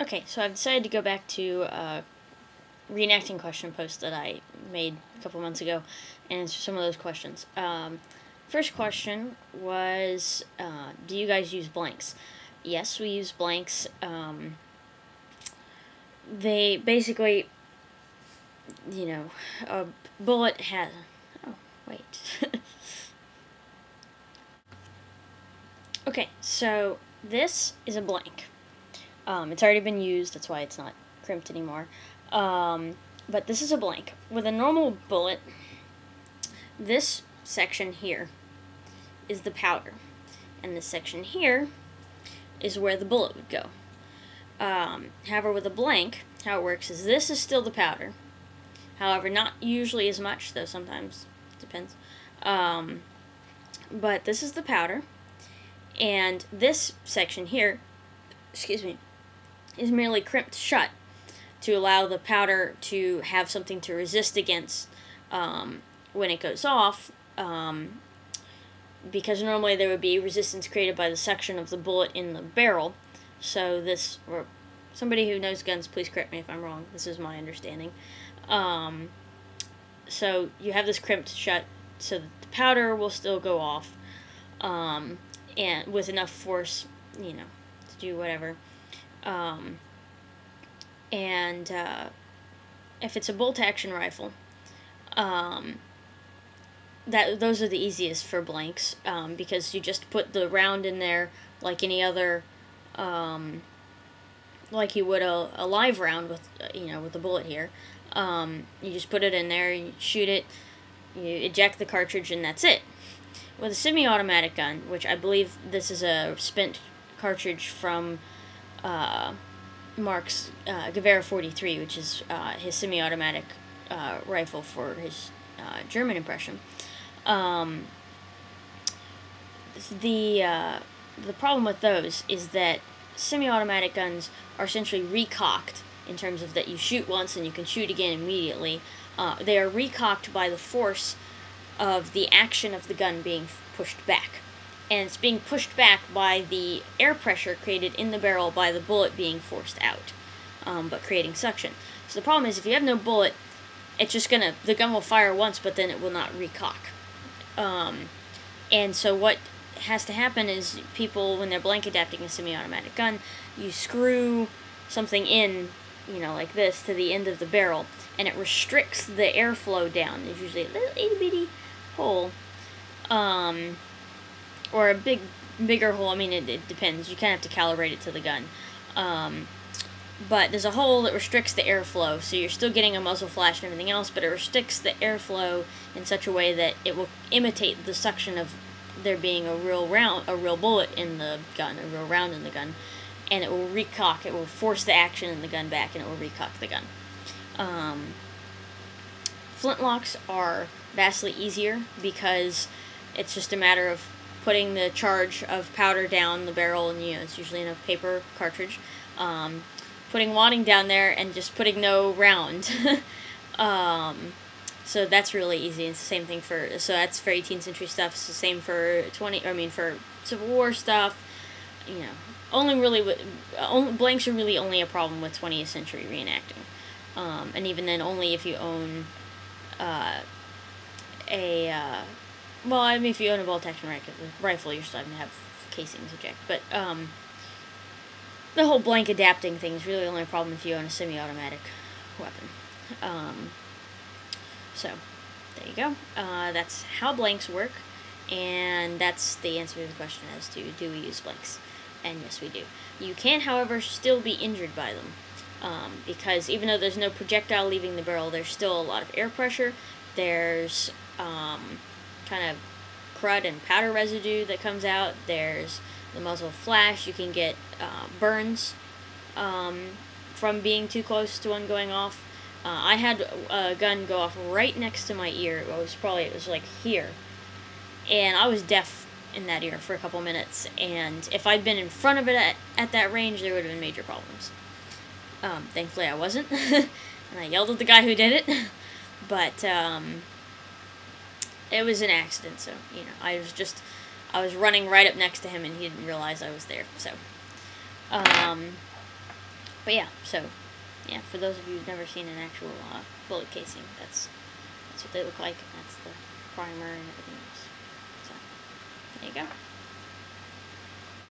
Okay, so I've decided to go back to reenacting question post that I made a couple months ago and answer some of those questions. First question was, do you guys use blanks? Yes, we use blanks. They basically, you know, a bullet has... Oh, wait. Okay, so this is a blank. It's already been used, that's why it's not crimped anymore. But this is a blank. With a normal bullet, this section here is the powder, and this section here is where the bullet would go. However, with a blank, how it works is this is still the powder. However, not usually as much, though sometimes it depends. But this is the powder, and this section here, excuse me, is merely crimped shut to allow the powder to have something to resist against when it goes off, because normally there would be resistance created by the suction of the bullet in the barrel. So this, or somebody who knows guns, please correct me if I'm wrong, this is my understanding. So you have this crimped shut so that the powder will still go off, and with enough force, you know, to do whatever. If it's a bolt-action rifle, those are the easiest for blanks, because you just put the round in there like any other, like you would a live round with, with a bullet here. You just put it in there, you shoot it, you eject the cartridge, and that's it. With a semi-automatic gun, which I believe this is a spent cartridge from Mark's Gewehr 43, which is his semi-automatic rifle for his German impression. The problem with those is that semi-automatic guns are essentially recocked in terms of that you shoot once and you can shoot again immediately. They are recocked by the force of the action of the gun being pushed back. And it's being pushed back by the air pressure created in the barrel by the bullet being forced out, but creating suction. So the problem is, if you have no bullet, it's just the gun will fire once, but then it will not recock. And so what has to happen is people, when they're blank adapting a semi-automatic gun, you screw something in, like this, to the end of the barrel, and it restricts the airflow down. There's usually a little itty-bitty hole, or a bigger hole. I mean, it depends. You kind of have to calibrate it to the gun. But there's a hole that restricts the airflow, so you're still getting a muzzle flash and everything else, but it restricts the airflow in such a way that it will imitate the suction of there being a real bullet in the gun, a real round in the gun, and it will recock. It will force the action in the gun back, and it will recock the gun. Flintlocks are vastly easier because it's just a matter of putting the charge of powder down the barrel, and it's usually in a paper cartridge, putting wadding down there and just putting no round. So that's really easy. It's the same thing so that's for 18th century stuff. It's the same for for Civil War stuff. Blanks are really only a problem with 20th century reenacting. And even then, only if you own if you own a bolt-action rifle, you're still having to have casings eject. But the whole blank adapting thing is really only a problem if you own a semi-automatic weapon. So, there you go. That's how blanks work, and that's the answer to the question as to, do we use blanks? And yes, we do. You can, however, still be injured by them, because even though there's no projectile leaving the barrel, there's still a lot of air pressure. There's kind of crud and powder residue that comes out. There's the muzzle flash. You can get burns from being too close to one going off. I had a gun go off right next to my ear. It was like here, and I was deaf in that ear for a couple minutes, and if I'd been in front of it at that range, there would have been major problems. Thankfully I wasn't, and I yelled at the guy who did it, but it was an accident, so, I was running right up next to him, and he didn't realize I was there, so, But yeah, so, yeah, for those of you who've never seen an actual bullet casing, that's what they look like. That's the primer and everything else. So, there you go.